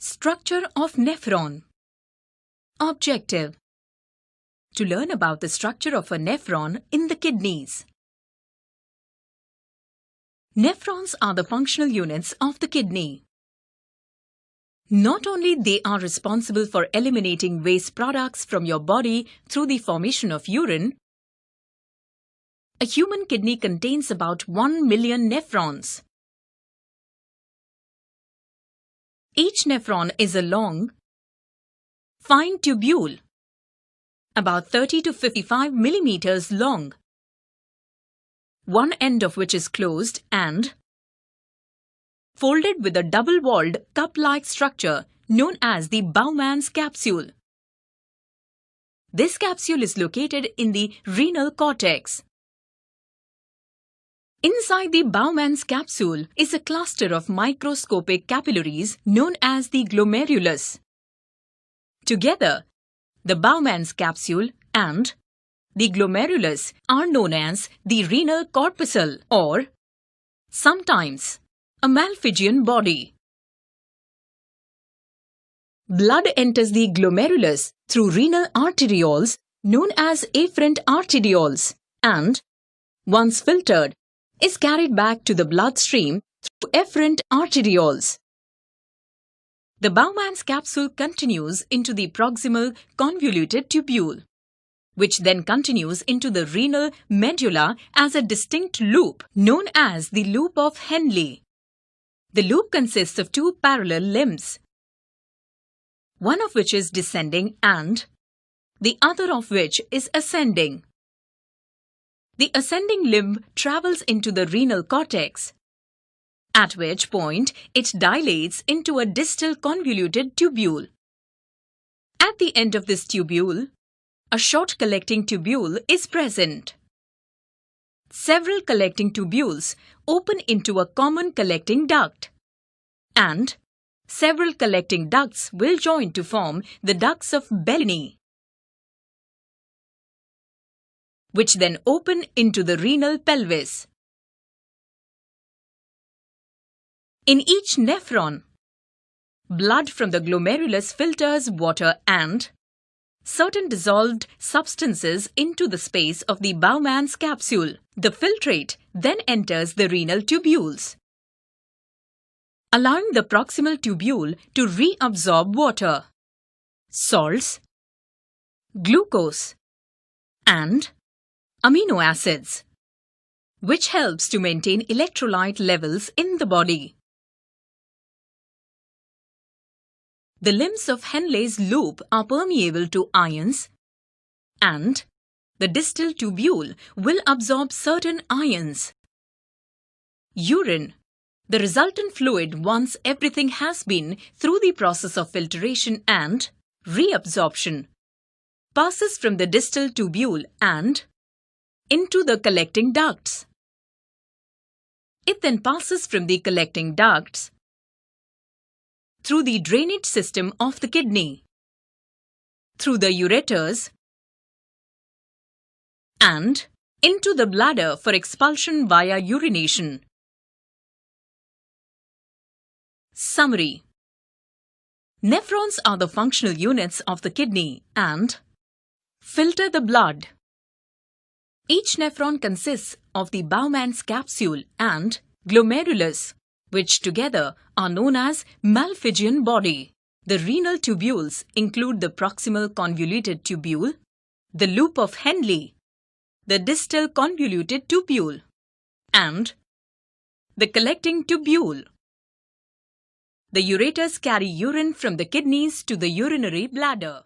Structure of nephron. Objective: to learn about the structure of a nephron in the kidneys. Nephrons are the functional units of the kidney. Not only they are responsible for eliminating waste products from your body through the formation of urine, a human kidney contains about 1 million nephrons. Each nephron is a long, fine tubule, about 30 to 55 millimeters long, one end of which is closed and folded with a double-walled cup-like structure known as the Bowman's capsule. This capsule is located in the renal cortex. Inside the Bowman's capsule is a cluster of microscopic capillaries known as the glomerulus. Together, the Bowman's capsule and the glomerulus are known as the renal corpuscle or sometimes a Malpighian body. Blood enters the glomerulus through renal arterioles known as afferent arterioles and, once filtered, is carried back to the bloodstream through efferent arterioles. The Bowman's capsule continues into the proximal convoluted tubule, which then continues into the renal medulla as a distinct loop known as the loop of Henle. The loop consists of two parallel limbs, one of which is descending and the other of which is ascending. The ascending limb travels into the renal cortex, at which point it dilates into a distal convoluted tubule. At the end of this tubule, a short collecting tubule is present. Several collecting tubules open into a common collecting duct, and several collecting ducts will join to form the ducts of Bellini, which then open into the renal pelvis. In each nephron, blood from the glomerulus filters water and certain dissolved substances into the space of the Bowman's capsule. The filtrate then enters the renal tubules, allowing the proximal tubule to reabsorb water, salts, glucose, and amino acids, which helps to maintain electrolyte levels in the body. The limbs of Henle's loop are permeable to ions, and the distal tubule will absorb certain ions. Urine, the resultant fluid once everything has been through the process of filtration and reabsorption, passes from the distal tubule and into the collecting ducts. It then passes from the collecting ducts through the drainage system of the kidney, through the ureters, and into the bladder for expulsion via urination. Summary: nephrons are the functional units of the kidney and filter the blood. Each nephron consists of the Bowman's capsule and glomerulus, which together are known as Malpighian body. The renal tubules include the proximal convoluted tubule, the loop of Henle, the distal convoluted tubule, and the collecting tubule. The ureters carry urine from the kidneys to the urinary bladder.